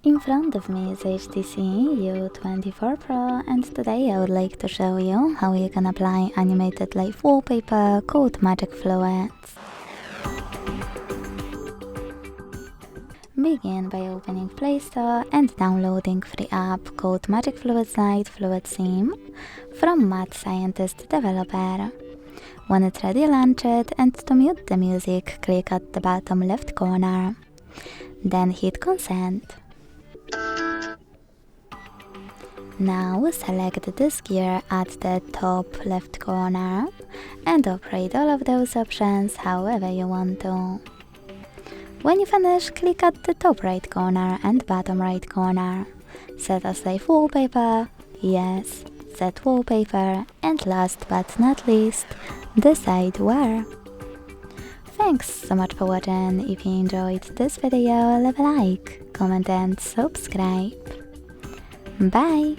In front of me is HTC U24 Pro, and today I would like to show you how you can apply animated live wallpaper called Magic Fluids. Begin by opening Play Store and downloading free app called Magic Fluids Lite Fluid Sim from Mad Scientist Developer. When it's ready, launch it, and to mute the music, click at the bottom left corner. Then hit Consent. Now select this gear at the top left corner and operate all of those options however you want to. When you finish, click at the top right corner and bottom right corner. Set as live wallpaper, yes, set wallpaper, and last but not least, decide where. Thanks so much for watching. If you enjoyed this video, leave a like, comment and subscribe. Bye!